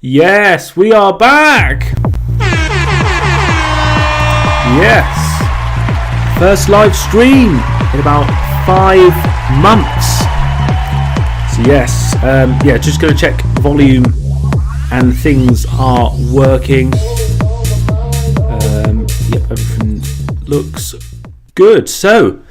Yes, we are back. Yes. First live stream in about 5 months. So yes, just going to check volume and things are working. Everything looks good. So,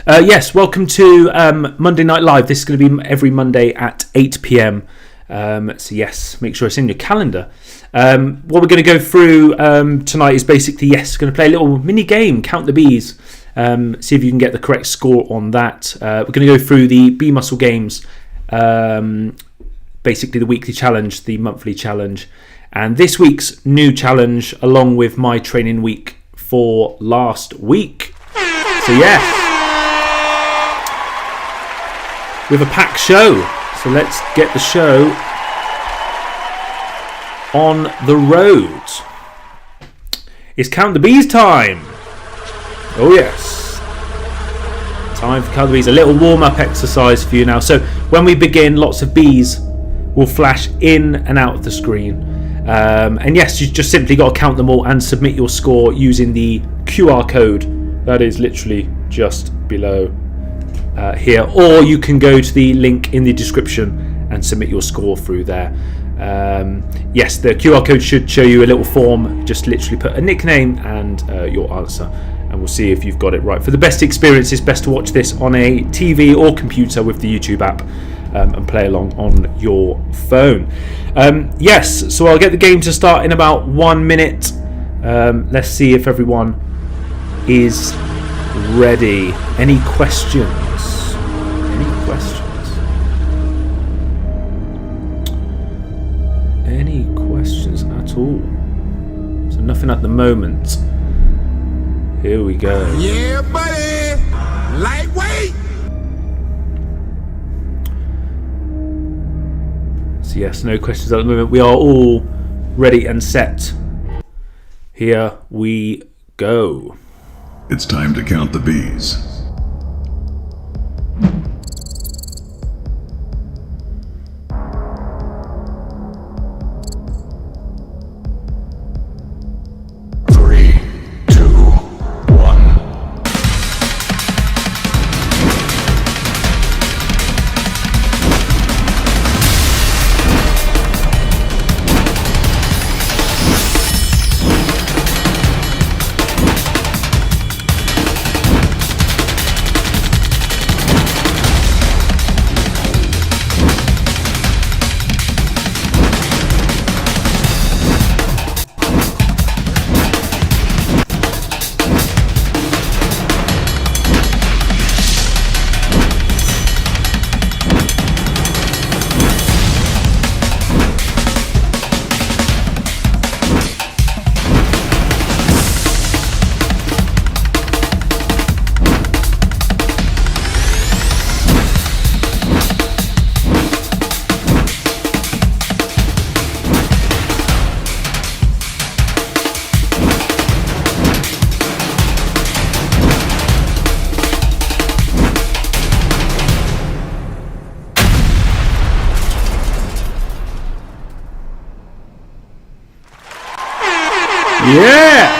yes, welcome to Monday Night Live. This is going to be every Monday at 8 p.m. So yes, make sure it's in your calendar. What we're going to go through tonight is basically, going to play a little mini game, Count the Bees. See if you can get the correct score on that. We're going to go through the B Muscle games, basically the weekly challenge, the monthly challenge, and this week's new challenge, along with my training week for last week. So yes, we have a packed show. So let's get the show on the road. It's Count the Bees time. Oh yes. Time for Count the Bees. A little warm-up exercise for you now. So when we begin, lots of bees will flash in and out of the screen. And yes, you just simply got to count them all and submit your score using the QR code that is literally just below here, or you can go to the link in the description and submit your score through there. Yes, the QR code should show you a little form. Just literally put a nickname and your answer, and we'll see if you've got it right. For the best experience, it's best to watch this on a TV or computer with the YouTube app and play along on your phone. Yes, so I'll get the game to start in about 1 minute. Let's see if everyone is ready. Any questions? Any questions at all? So nothing at the moment. Here we go. Yeah, buddy. Lightweight. So yes, no questions at the moment. We are all ready and set. Here we go. It's time to count the bees. Yes!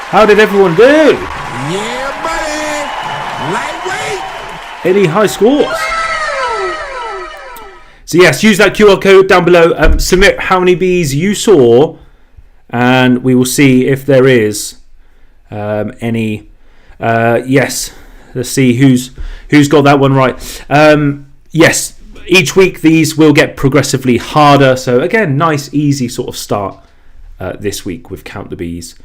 How did everyone do? Yeah, buddy. Lightweight. Any high scores? So yes, use that QR code down below. Submit how many bees you saw, and we will see if there is any. Yes, let's see who's got that one right. Yes, each week these will get progressively harder. So again, nice, easy sort of start this week with Count the Bees.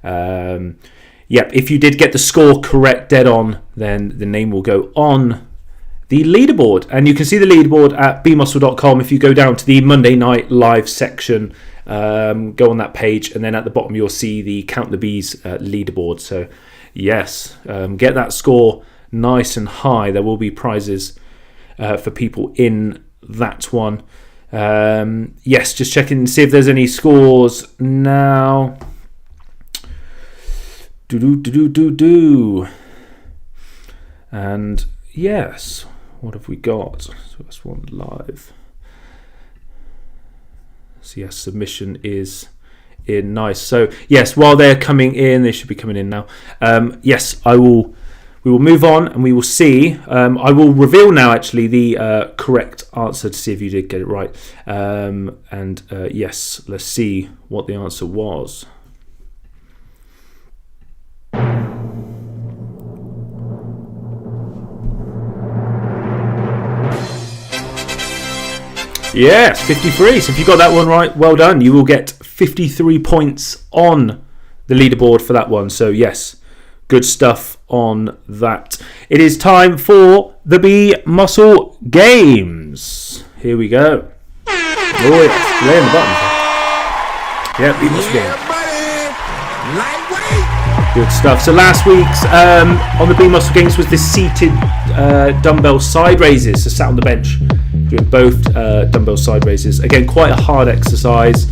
If you did get the score correct, dead on, then the name will go on the leaderboard, and you can see the leaderboard at bmuscle.com. If you go down to the Monday Night Live section, go on that page, and then at the bottom you'll see the Count the Bees leaderboard. So yes, get that score nice and high. There will be prizes for people in that one. Yes, just checking and see if there's any scores now. And yes, what have we got? So that's one live. So yes, submission is in. Nice. So yes, while they're coming in, they should be coming in now. Yes, we will move on and we will see. I will reveal now actually the correct answer to see if you did get it right. Yes, let's see what the answer was. Yes, 53. So if you got that one right, well done. You will get 53 points on the leaderboard for that one. So yes, good stuff on that. It is time for the B Muscle Games. Here we go. Oh yes, laying the buttons. Yeah, B Muscle Games. Good stuff. So last week's on the B Muscle Games was the seated dumbbell side raises. So sat on the bench doing both dumbbell side raises. Again, quite a hard exercise.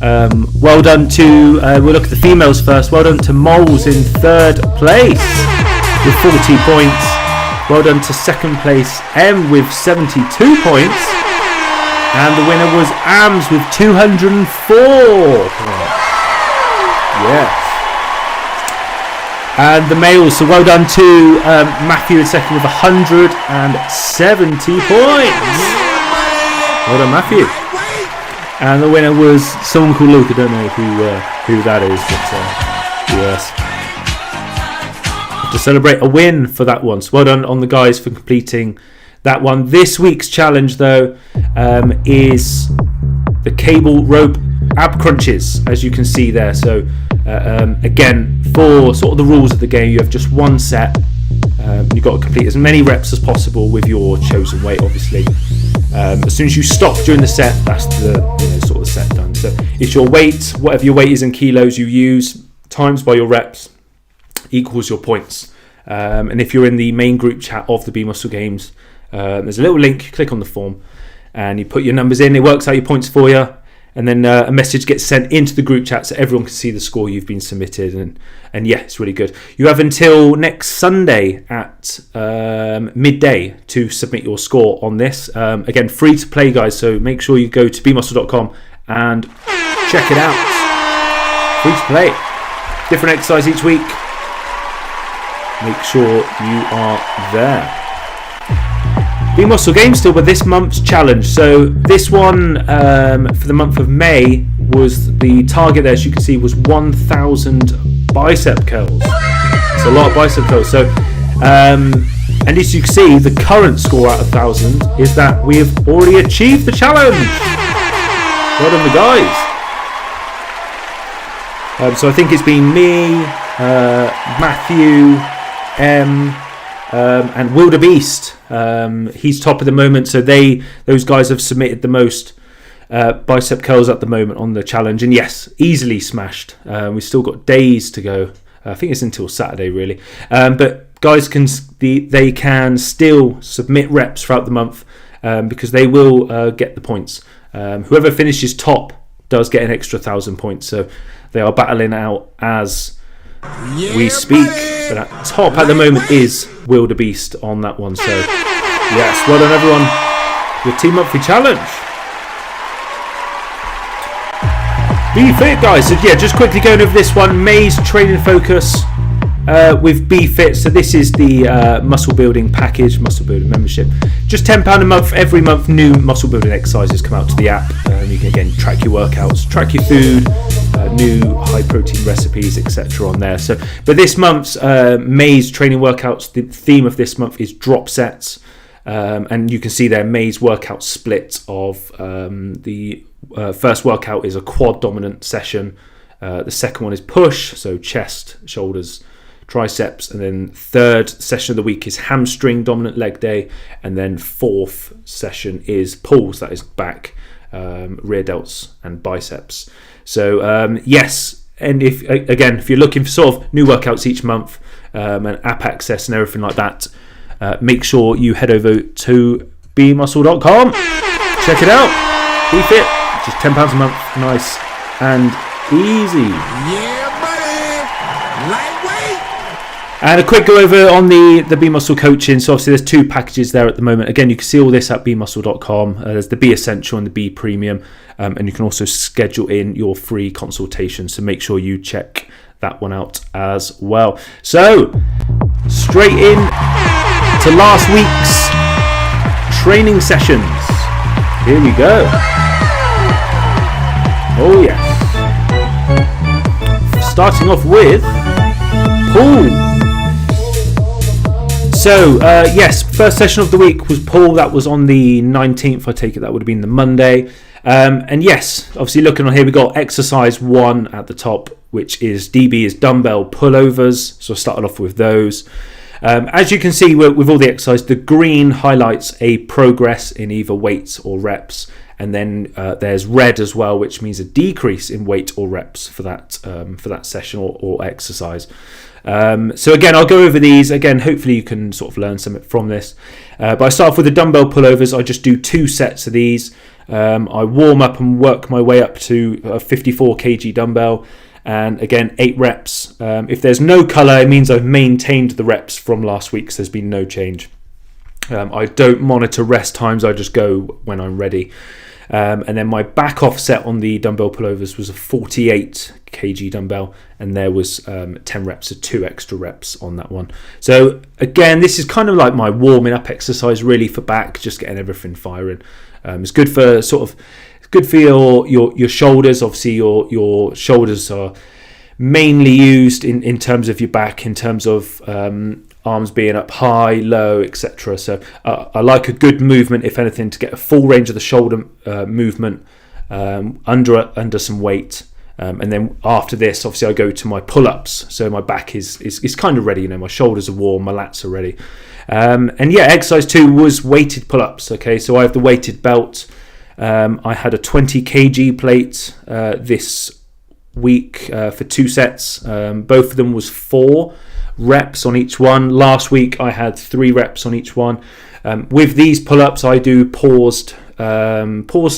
Well done to, we'll look at the females first. Well done to Moles in third place with 40 points. Well done to second place M with 72 points. And the winner was Ams with 204 points. Yes. And the males, so well done to Matthew in second with 170 points. Well done, Matthew. And the winner was someone called Luke. I don't know who that is, but yes. To celebrate a win for that one. So well done on the guys for completing that one. This week's challenge, though, is the cable rope ab crunches, as you can see there. So again, for sort of the rules of the game, you have just one set. You've got to complete as many reps as possible with your chosen weight, obviously. As soon as you stop during the set, that's the sort of set done. So it's your weight, whatever your weight is in kilos you use, times by your reps, equals your points. And if you're in the main group chat of the B Muscle Games, there's a little link. Click on the form, and you put your numbers in. It works out your points for you. And then a message gets sent into the group chat so everyone can see the score you've been submitted. And yeah, it's really good. You have until next Sunday at midday to submit your score on this. Again, free to play, guys. So make sure you go to bmuscle.com and check it out. Free to play. Different exercise each week. Make sure you are there. B Muscle Games still, but this month's challenge. So this one for the month of May was the target there, as you can see, was 1,000 bicep curls. It's a lot of bicep curls. So and as you can see, the current score out of 1,000 is that we have already achieved the challenge. Well done, the guys. So I think it's been me, Matthew, M. And Wildebeest, he's top at the moment. So those guys have submitted the most bicep curls at the moment on the challenge, and yes, easily smashed. We've still got days to go. I think it's until Saturday, really. But guys can still submit reps throughout the month because they will get the points. Whoever finishes top does get an extra 1,000 points. So they are battling out as we speak. But at top at the moment is Wildebeest on that one. So yes, well done everyone. Your team monthly challenge. Be fit, guys. So yeah, just quickly going over this one. May's training focus with Be Fit. So this is the muscle building package, muscle building membership. Just £10 a month. Every month, new muscle building exercises come out to the app. You can again track your workouts, track your food, new high protein recipes, etc. on there. So, but this month's May's training workouts. The theme of this month is drop sets, and you can see there May's workout split of the first workout is a quad dominant session. The second one is push, so chest, shoulders, triceps, and then third session of the week is hamstring dominant leg day, and then fourth session is pulls, that is back, rear delts and biceps. So yes, and if you're looking for sort of new workouts each month and app access and everything like that, make sure you head over to bmuscle.com. Check it out. Be Fit, just £10 a month, nice and easy. Yeah, buddy. Lightweight. And a quick go over on the B Muscle coaching. So obviously there's 2 packages there at the moment. Again, you can see all this at bmuscle.com. There's the B Essential and the B Premium. And you can also schedule in your free consultation. So make sure you check that one out as well. So straight in to last week's training sessions. Here we go. Oh yes. Starting off with pull. So, yes, first session of the week was pull. That was on the 19th. I take it that would have been the Monday. And yes, obviously looking on here, we got exercise 1 at the top, which is DB is dumbbell pullovers. So I started off with those. As you can see with all the exercise, the green highlights a progress in either weights or reps. And then there's red as well, which means a decrease in weight or reps for that session or exercise. So again, I'll go over these. Again, hopefully you can sort of learn something from this. But I start off with the dumbbell pullovers. I just do 2 sets of these. I warm up and work my way up to a 54 kg dumbbell. And again, 8 reps. If there's no colour, it means I've maintained the reps from last week, so there's been no change. I don't monitor rest times. I just go when I'm ready. And then my back off set on the dumbbell pullovers was a 48 kg dumbbell, and there was 10 reps, so 2 extra reps on that one. So again, this is kind of like my warming up exercise really for back, just getting everything firing. It's good for your shoulders. Obviously your shoulders are mainly used in terms of your back, in terms of arms being up high, low, etc. So I like a good movement, if anything, to get a full range of the shoulder movement under some weight. And then after this, obviously, I go to my pull-ups. So my back is kind of ready. My shoulders are warm, my lats are ready. And yeah, exercise 2 was weighted pull-ups. Okay, so I have the weighted belt. I had a 20 kg plate this week for 2 sets. Both of them was 4 reps on each one. Last week I had 3 reps on each one. With these pull-ups, I do paused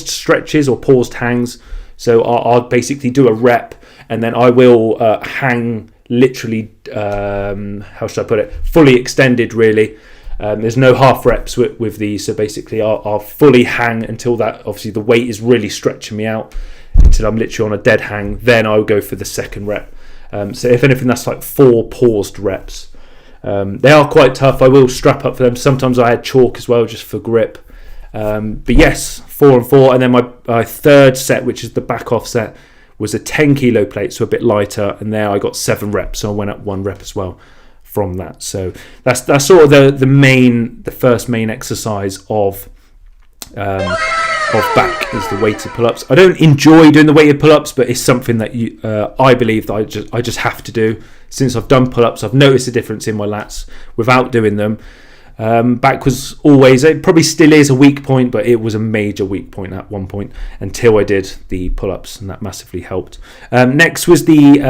stretches or paused hangs. So I'll basically do a rep, and then I will hang literally, how should I put it, fully extended really. There's no half reps with these, so basically I'll fully hang until that, obviously the weight is really stretching me out until I'm literally on a dead hang. Then I'll go for the second rep. So if anything, that's like 4 paused reps. They are quite tough. I will strap up for them. Sometimes I add chalk as well, just for grip. But yes, 4 and 4. And then my third set, which is the back off set, was a 10 kilo plate, so a bit lighter. And there I got 7 reps, so I went up 1 rep as well from that. So that's sort of the first main exercise of back is the weighted pull-ups. I don't enjoy doing the weighted pull-ups, but it's something that I believe that I just have to do. Since I've done pull-ups, I've noticed a difference in my lats without doing them. Back was always, it probably still is a weak point, but it was a major weak point at one point until I did the pull-ups, and that massively helped. Next was the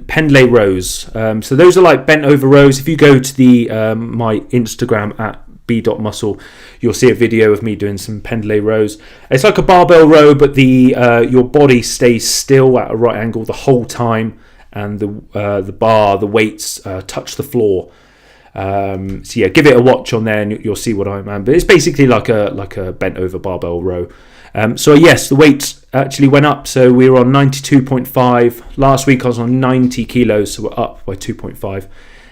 pendlay rows. So those are like bent over rows. If you go to my Instagram at b.muscle, you'll see a video of me doing some pendlay rows. It's like a barbell row, but your body stays still at a right angle the whole time, and the weights touch the floor. So yeah, give it a watch on there and you'll see what I mean. But it's basically like a bent over barbell row. So yes, the weights actually went up. So we were on 92.5. Last week I was on 90 kilos, so we're up by 2.5.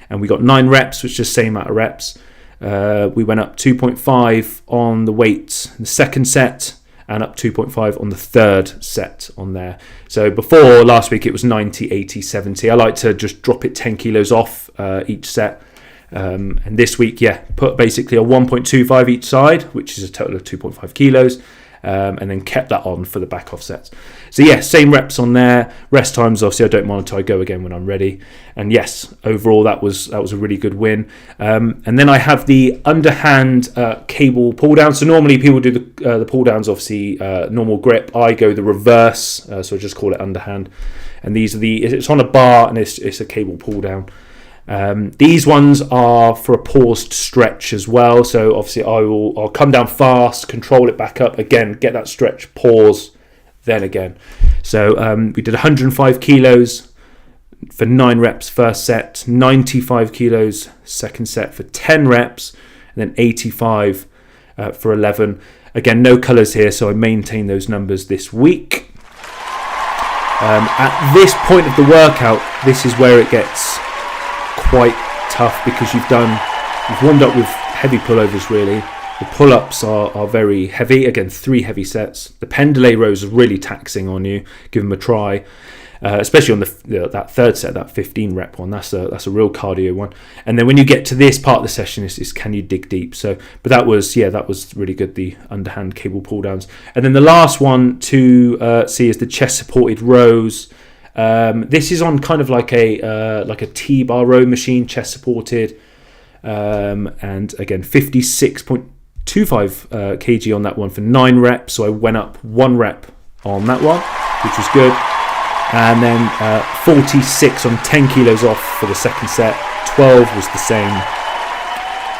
And we got 9 reps, which is the same amount of reps. We went up 2.5 on the weights in the second set, and up 2.5 on the third set on there. So before last week it was 90, 80, 70. I like to just drop it 10 kilos off each set. And this week, put basically a 1.25 each side, which is a total of 2.5 kilos, and then kept that on for the back off sets. So yeah, same reps on there. Rest times, obviously, I don't monitor. I go again when I'm ready. And yes, overall, that was a really good win. And then I have the underhand cable pull down. So normally people do the pull downs, obviously, normal grip. I go the reverse, so I just call it underhand. And these are it's on a bar, and it's a cable pull down. These ones are for a paused stretch as well, so obviously I'll come down fast, control it back up again, get that stretch, pause, then again. So we did 105 kilos, for 9 reps first set, 95 kilos second set for 10 reps, and then 85 for 11. Again, no colours here, so I maintain those numbers this week. At this point of the workout, this is where it gets quite tough because you've warmed up with heavy pullovers really. The pull-ups are very heavy. Again, 3 heavy sets. The pendulé rows are really taxing on you. Give them a try, especially on that third set, that 15 rep one. That's a real cardio one. And then when you get to this part of the session, is can you dig deep? So, but that was really good. The underhand cable pull downs. And then the last one to see is the chest supported rows. This is on kind of like a T-bar row machine, chest supported. And again, 56.25 kg on that one for 9 reps. So I went up 1 rep on that one, which was good. And then 46 on 10 kilos off for the second set. 12 was the same.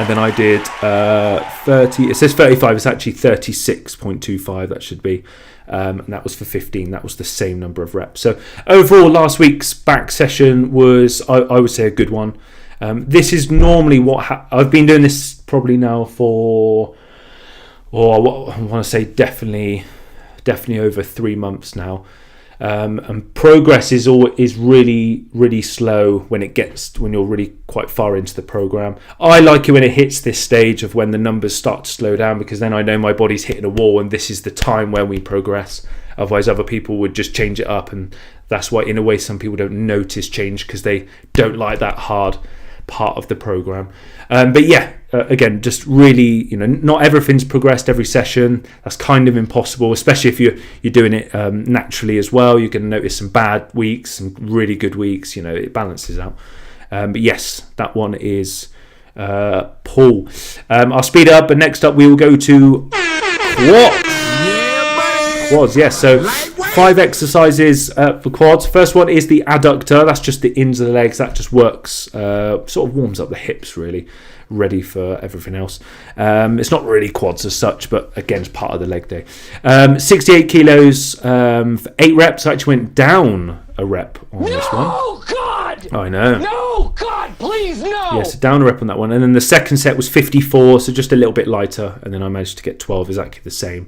And then I did 30. It says 35. It's actually 36.25. That should be. And that was for 15. That was the same number of reps. So overall, last week's back session was, I would say, a good one. This is normally what I've been doing this probably now for, I want to say definitely over 3 months now. And progress is really, really slow when you're really quite far into the program. I like it when it hits this stage of when the numbers start to slow down, because then I know my body's hitting a wall and this is the time when we progress. Otherwise, other people would just change it up, and that's why, in a way, some people don't notice change because they don't like that hard part of the program. But yeah, again, just really, not everything's progressed every session. That's kind of impossible, especially if you're doing it naturally as well. You're going to notice some bad weeks, some really good weeks. It balances out. But yes, that one is Paul. I'll speed up, but next up we will go to quads. Yes, so 5 exercises for quads. First one is the adductor. That's just the ins of the legs. That just works, sort of warms up the hips really, ready for everything else. It's not really quads as such, but again, it's part of the leg day. 68 kilos for 8 reps. I actually went down a rep on this one. No, God! I know. No, God, please, no! Yeah, so down a rep on that one. And then the second set was 54, so just a little bit lighter. And then I managed to get 12, exactly the same.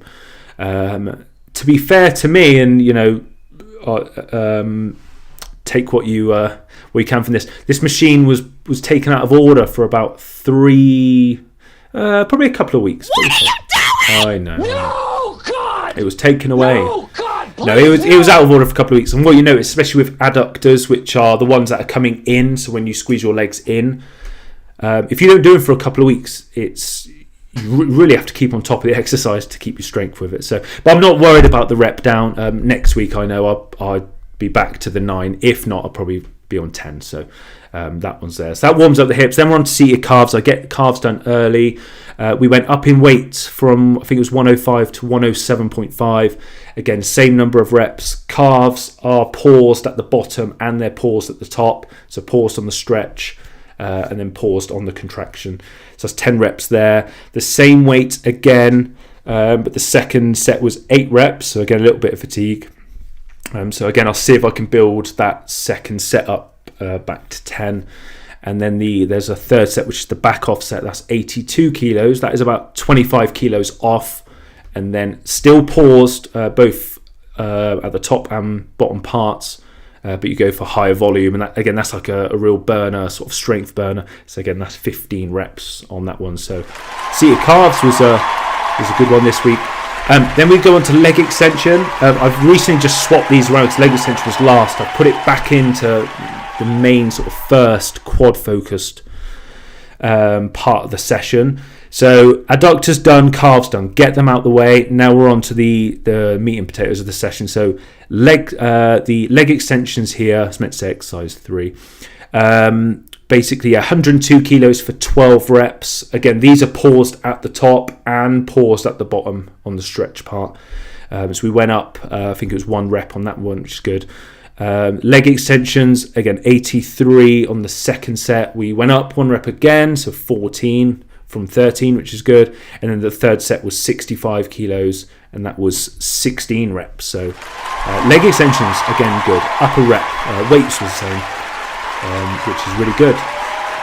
To be fair to me, and take what you can from this. This machine was taken out of order for about 3, probably a couple of weeks. What are you doing? I know. No, God! It was taken away. No, God, please, No, it was out of order for a couple of weeks. And what you notice, especially with adductors, which are the ones that are coming in, so when you squeeze your legs in, if you don't do it for a couple of weeks, you really have to keep on top of the exercise to keep your strength with it. So, but I'm not worried about the rep down. Next week, I know I'll be back to the 9. If not, I'll probably be on 10. So that one's there. So that warms up the hips. Then we're on to seated calves. I get calves done early. We went up in weight from, I think it was 105 to 107.5. Again, same number of reps. Calves are paused at the bottom and they're paused at the top. So paused on the stretch. And then paused on the contraction. So that's 10 reps there. The same weight again, but the second set was 8 reps. So again, a little bit of fatigue. So again, I'll see if I can build that second set up back to 10. And then there's a third set, which is the back off set. That's 82 kilos. That is about 25 kilos off. And then still paused both at the top and bottom parts. But you go for higher volume, and that, again, that's like a real burner, sort of strength burner. So again, that's 15 reps on that one. So seated calves was a good one this week. Then we go on to leg extension. I've recently just swapped these around because leg extension was last. I put it back into the main sort of first quad focused part of the session. So adductors done, calves done. Get them out the way. Now we're on to the meat and potatoes of the session. So the leg extensions here. It's meant to say exercise 3. Basically 102 kilos for 12 reps. Again, these are paused at the top and paused at the bottom on the stretch part. So we went up, I think it was 1 rep on that one, which is good. Leg extensions, again, 83 on the second set. We went up 1 rep again, so 14 from 13, which is good. And then the third set was 65 kilos, and that was 16 reps. So leg extensions, again, good. Upper rep, weights was the same. which is really good.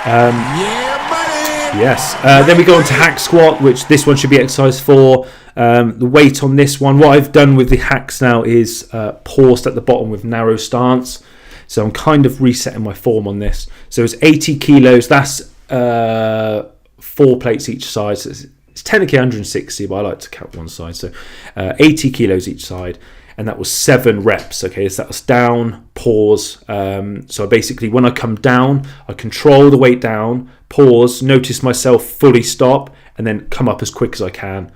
Yeah, buddy. Yes. Then we go on to hack squat, which this one should be exercise 4. The weight on this one, what I've done with the hacks now is paused at the bottom with narrow stance. So I'm kind of resetting my form on this. So it's 80 kilos. That's 4 plates each side. So it's technically 160, but I like to count one side. So 80 kilos each side. And that was 7 reps. Okay, so that was down, pause. So basically, when I come down, I control the weight down, pause, notice myself fully stop, and then come up as quick as I can.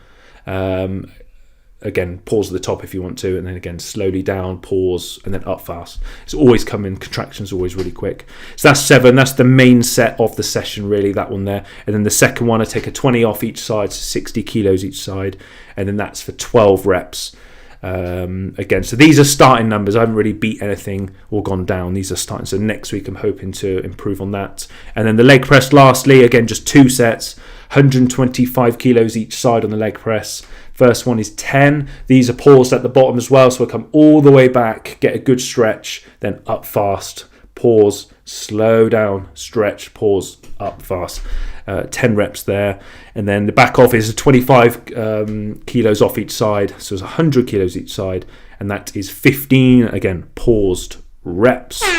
Again, pause at the top if you want to, and then again, slowly down, pause, and then up fast. It's always coming, contractions always really quick. So that's 7. That's the main set of the session, really, that one there. And then the second one, I take a 20 off each side, so 60 kilos each side, and then that's for 12 reps. Again, so these are starting numbers. I haven't really beat anything or gone down. These are starting. So next week I'm hoping to improve on that. And then the leg press lastly, again, just 2 sets, 125 kilos each side on the leg press. First one is 10. These are paused at the bottom as well, so I come all the way back, get a good stretch, then up fast, pause, slow down, stretch, pause, up fast. 10 reps there. And then the back off is 25 kilos off each side, so it's 100 kilos each side, and that is 15, again, paused reps. Weight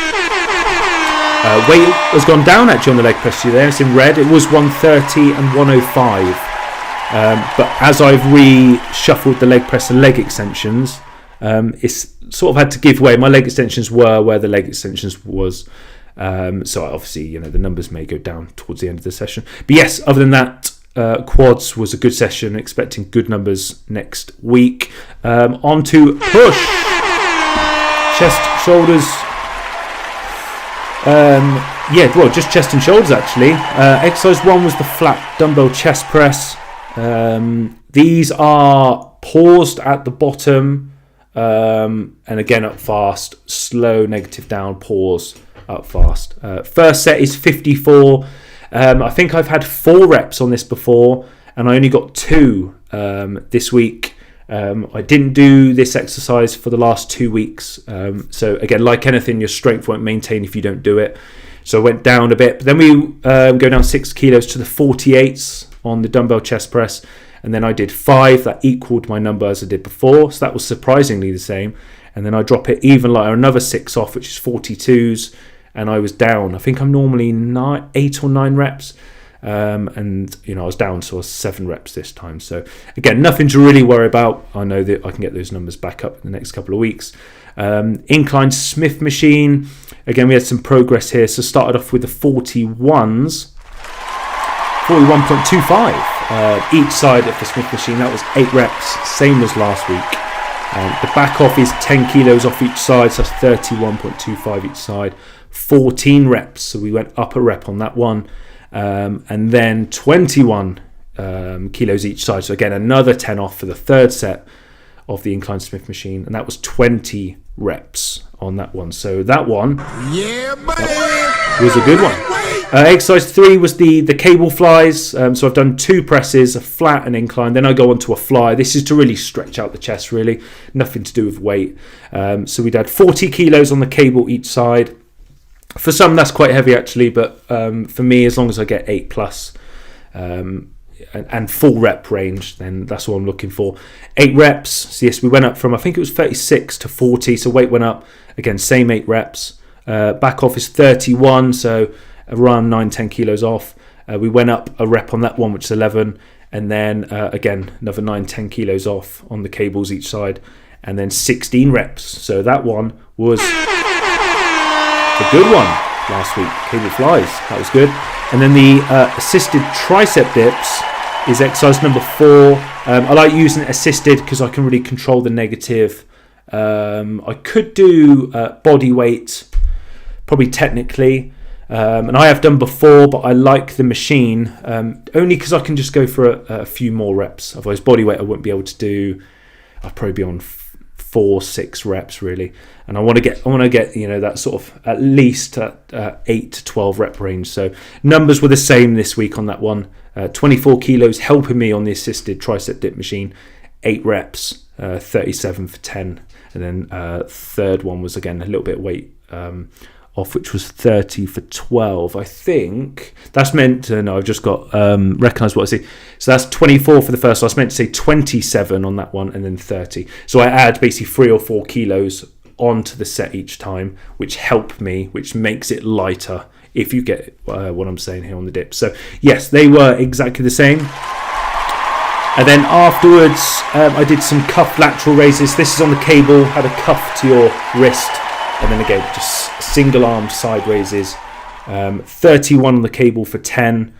has gone down actually on the leg press there. It's in red. It was 130 and 105. But as I've reshuffled the leg press and leg extensions, it's sort of had to give way. My leg extensions were where the leg extensions was. So obviously, the numbers may go down towards the end of the session. But yes, other than that, quads was a good session. Expecting good numbers next week. On to push. Chest, shoulders. Just chest and shoulders actually. Exercise 1 was the flat dumbbell chest press. These are paused at the bottom, and again up fast, slow, negative down, pause, up fast. First set is 54. I think I've had 4 reps on this before, and I only got 2 this week. I didn't do this exercise for the last 2 weeks. So again, like anything, your strength won't maintain if you don't do it. So I went down a bit, but then we go down 6 kilos to the 48s on the dumbbell chest press, and then I did 5. That equaled my number as I did before, so that was surprisingly the same. And then I drop it even lighter, another 6 off, which is 42s, and I was down. I think I'm normally 8 or 9 reps, and I was down, so I was 7 reps this time. So again, nothing to really worry about. I know that I can get those numbers back up in the next couple of weeks. Incline Smith machine, again we had some progress here. So started off with the 41s, 41.25 each side of the Smith machine. That was 8 reps, same as last week. The back off is 10 kilos off each side, so that's 31.25 each side, 14 reps, so we went up a rep on that one. And then 21 kilos each side, so again another 10 off for the third set of the incline Smith machine, and that was 20 reps on that one. So that one was a good one. Exercise 3 was the cable flies. So I've done 2 presses, a flat and incline, then I go on to a fly. This is to really stretch out the chest, really, nothing to do with weight. So we'd had 40 kilos on the cable each side. For some that's quite heavy actually, but for me, as long as I get 8 plus and full rep range, then that's what I'm looking for. 8 reps. So yes, we went up from, I think it was 36 to 40, so weight went up. Again, same 8 reps. Back off is 31, so around 9-10 kilos off. We went up a rep on that one, which is 11, and then again another 9-10 kilos off on the cables each side, and then 16 reps. So that one was a good one last week. Cable flies, that was good. And then the assisted tricep dips is exercise number 4. I like using it assisted because I can really control the negative. I could do body weight, probably technically, and I have done before, but I like the machine only because I can just go for a few more reps. Otherwise, body weight I wouldn't be able to do. I'd probably be on 4-6 reps really, and I want to get that sort of at least 8 to 12 rep range. So numbers were the same this week on that one. 24 kilos helping me on the assisted tricep dip machine, 8 reps, 37 for 10, and then third one was again a little bit weight off, which was 30 for 12. I think that's meant to, no, I've just got recognised what I see. So that's 24 for the first one. I was meant to say 27 on that one and then 30. So I add basically 3 or 4 kilos onto the set each time, which makes it lighter, if you get what I'm saying here on the dips. So yes, they were exactly the same. And then afterwards, I did some cuff lateral raises. This is on the cable, had a cuff to your wrist. And then again, just single arm side raises. 31 on the cable for 10.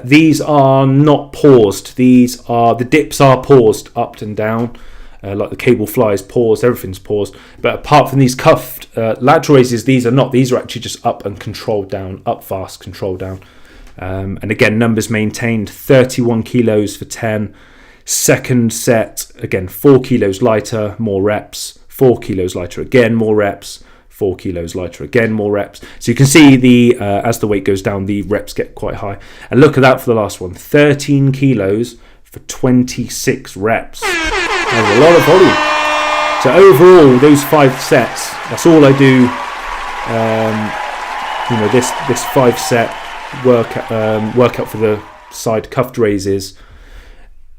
These are not paused. The dips are paused up and down. Like the cable fly is paused, everything's paused. But apart from these cuffed lateral raises, these are not. These are actually just up and controlled down, up fast, controlled down. And again, numbers maintained, 31 kilos for 10. Second set, again, 4 kilos lighter, more reps. 4 kilos lighter again, more reps. 4 kilos lighter again, more reps. So you can see as the weight goes down, the reps get quite high. And look at that for the last one, 13 kilos for 26 reps. That's a lot of volume. So overall, those 5 sets, that's all I do. This 5 set workout for the side cuffed raises.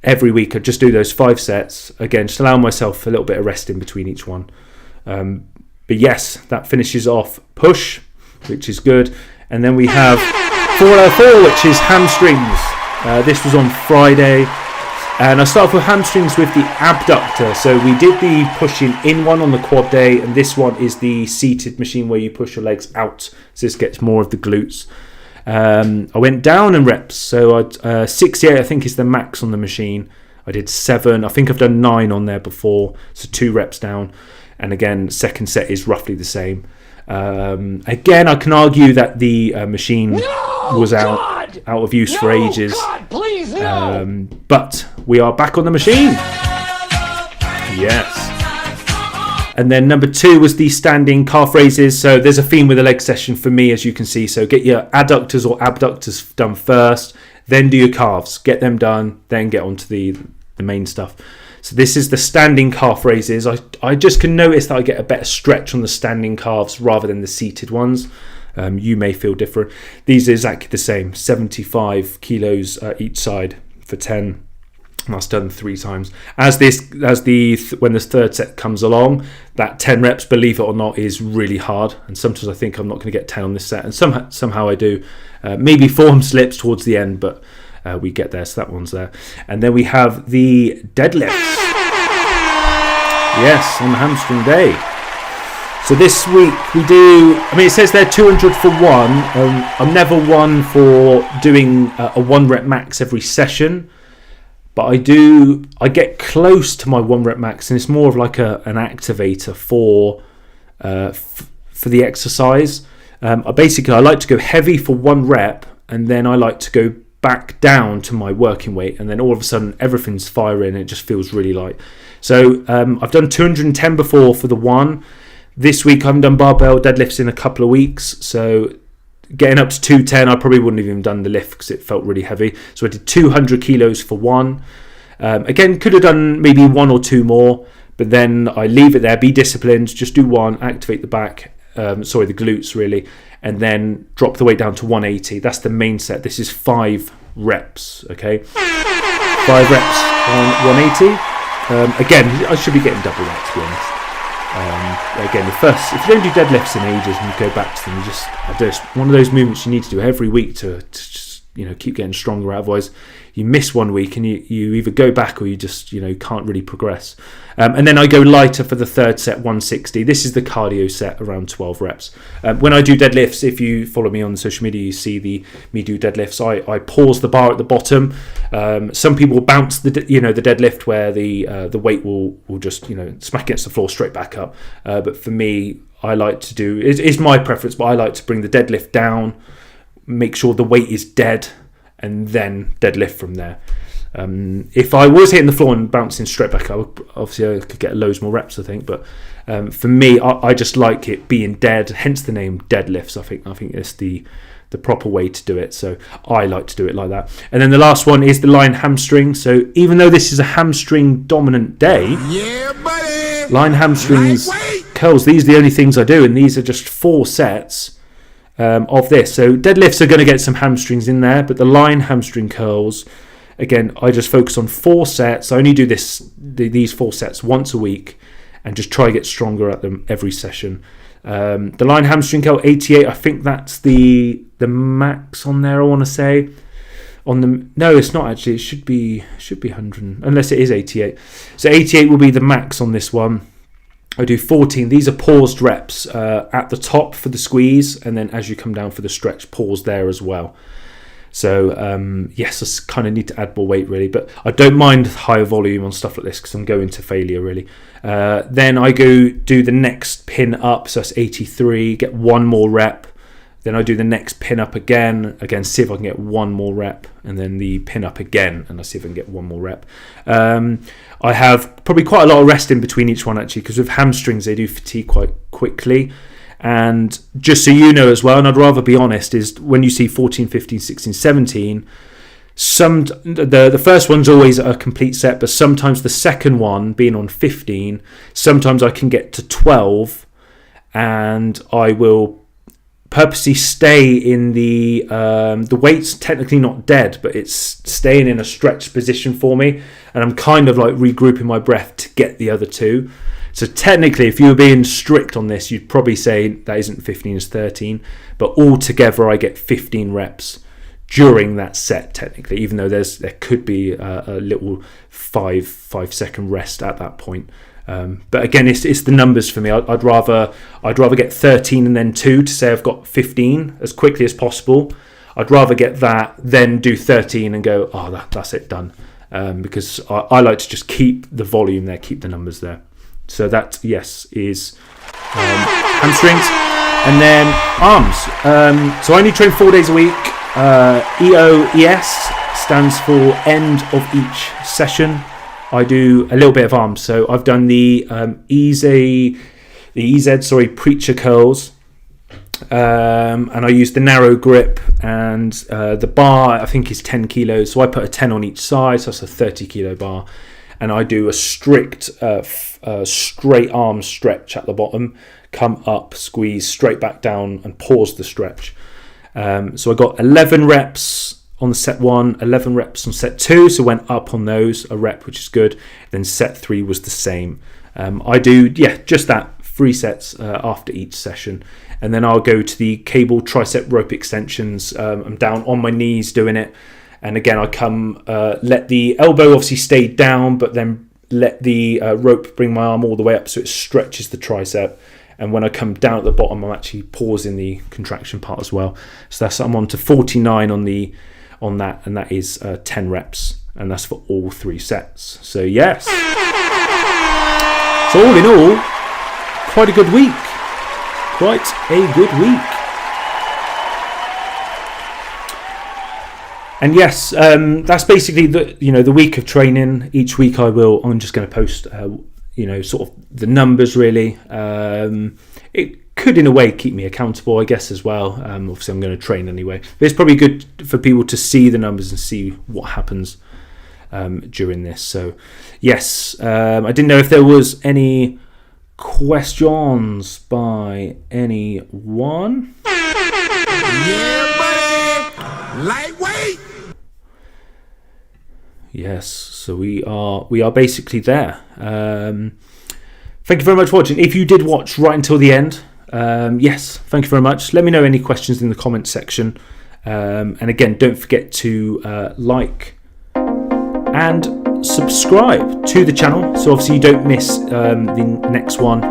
Every week I just do those 5 sets. Again, just allow myself a little bit of rest in between each one. But yes, that finishes off push, which is good. And then we have 404, which is hamstrings. This was on Friday. And I started with hamstrings with the abductor. So we did the pushing in one on the quad day. And this one is the seated machine where you push your legs out. So this gets more of the glutes. I went down in reps. So 68, I think, is the max on the machine. I did 7. I think I've done 9 on there before. So 2 reps down. And again, second set is roughly the same. Again, I can argue that the machine was out of use for ages. God, please, no. But we are back on the machine. Yes. And then number 2 was the standing calf raises. So there's a theme with the leg session for me, as you can see. So get your adductors or abductors done first, then do your calves. Get them done, then get on to the main stuff. So this is the standing calf raises. I just can notice that I get a better stretch on the standing calves rather than the seated ones. You may feel different. These are exactly the same, 75 kilos each side for 10. And that's done 3 times. When the third set comes along, that 10 reps, believe it or not, is really hard. And sometimes I think I'm not going to get 10 on this set, and somehow I do. Maybe form slips towards the end, but we get there. So that one's there. And then we have the deadlifts. Yes, on the hamstring day. So this week we do, it says they're 200 for 1. I'm never one for doing a 1 rep max every session. But I get close to my 1 rep max, and it's more of like an activator for the exercise. I like to go heavy for 1 rep, and then I like to go back down to my working weight, and then all of a sudden everything's firing and it just feels really light. So I've done 210 before for the 1. This week I haven't done barbell deadlifts in a couple of weeks, so getting up to 210, I probably wouldn't have even done the lift because it felt really heavy. So I did 200 kilos for 1. Again, could have done maybe 1 or 2 more, but then I leave it there, be disciplined, just do 1, activate the back, the glutes really, and then drop the weight down to 180. That's the main set. This is 5 reps, okay? 5 reps on 180. Again, I should be getting double that, to be honest. Again, if you don't do deadlifts in ages and you go back to them, just one of those movements you need to do every week to just, keep getting stronger. Otherwise, you miss 1 week and you either go back or you just, can't really progress. And then I go lighter for the third set, 160. This is the cardio set, around 12 reps. When I do deadlifts, if you follow me on social media, you see me do deadlifts. I pause the bar at the bottom. Some people bounce the deadlift where the weight will just smack against the floor straight back up. But for me, I like to do, it's my preference, but I like to bring the deadlift down, make sure the weight is dead, and then deadlift from there. If I was hitting the floor and bouncing straight back up, obviously I could get loads more reps, I think. But for me, I just like it being dead, hence the name deadlifts. I think it's the proper way to do it. So I like to do it like that. And then the last one is the line hamstring. So even though this is a hamstring dominant day, Yeah, buddy. line hamstrings curls, these are the only things I do, and these are just 4 sets of this. So deadlifts are going to get some hamstrings in there, but the line hamstring curls, again, I just focus on 4 sets. I only do these 4 sets once a week and just try to get stronger at them every session. The line hamstring curl 88, I think that's the max on there, I want to say. No, it's not actually. It should be 100, unless it is 88. So 88 will be the max on this one. I do 14. These are paused reps at the top for the squeeze, and then as you come down for the stretch, pause there as well. So yes, I kind of need to add more weight really, but I don't mind higher volume on stuff like this because I'm going to failure really. Then I go do the next pin up, so that's 83, get 1 more rep. Then I do the next pin up again, see if I can get 1 more rep, and then the pin up again, and I see if I can get 1 more rep. I have probably quite a lot of rest in between each one actually, because with hamstrings they do fatigue quite quickly. And just so you know as well, and I'd rather be honest, is when you see 14, 15, 16, 17, the first one's always a complete set, but sometimes the second one, being on 15, sometimes I can get to 12, and I will purposely stay in the weight's technically not dead, but it's staying in a stretched position for me, and I'm kind of like regrouping my breath to get the other 2. So technically, if you were being strict on this, you'd probably say that isn't 15, it's 13, but altogether I get 15 reps during that set technically, even though there could be a little 5 second rest at that point. But again, it's the numbers for me. I'd rather get 13 and then 2 to say I've got 15 as quickly as possible. I'd rather get that, then do 13 and go, oh, that's it, done. Because I like to just keep the volume there, keep the numbers there. So that, yes, is hamstrings. And then arms. So I only train 4 days a week. EOES stands for end of each session. I do a little bit of arms. So I've done the EZ preacher curls. And I use the narrow grip, and the bar I think is 10 kilos. So I put a 10 on each side, so that's a 30 kilo bar. And I do a strict straight arm stretch at the bottom, come up, squeeze, straight back down, and pause the stretch. So I got 11 reps on set 1, 11 reps on set 2, so went up on those, a rep, which is good. Then set 3 was the same. I do, just that, 3 sets after each session. And then I'll go to the cable tricep rope extensions. I'm down on my knees doing it. And again, I come, let the elbow obviously stay down, but then let the rope bring my arm all the way up so it stretches the tricep. And when I come down at the bottom, I'm actually pausing the contraction part as well. So I'm on to 49 on that, and that is 10 reps, and that's for all 3 sets. So yes. So all in all, quite a good week. Quite a good week. And yes, that's basically the week of training. Each week I'm just going to post sort of the numbers really. It could in a way keep me accountable, I guess, as well. Obviously I'm going to train anyway, but it's probably good for people to see the numbers and see what happens during this. So yes, I didn't know if there was any questions by anyone. Yeah, buddy. Lightweight. Yes, so we are basically there. Thank you very much for watching. If you did watch right until the end, yes, thank you very much. Let me know any questions in the comments section. And again, don't forget to like and subscribe to the channel, so obviously you don't miss the next one.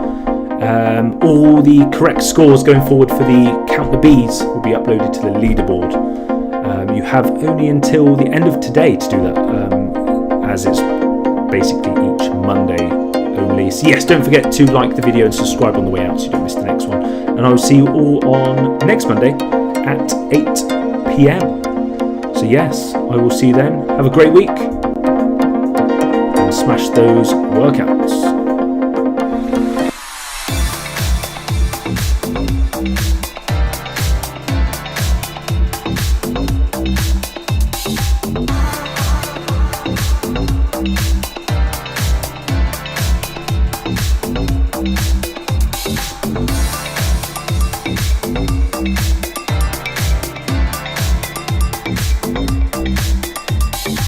All the correct scores going forward for the Count the Bees will be uploaded to the leaderboard. You have only until the end of today to do that, as it's basically each Monday only. So yes, don't forget to like the video and subscribe on the way out so you don't miss the next one. And I will see you all on next Monday at 8 PM. So yes, I will see you then. Have a great week and smash those workouts.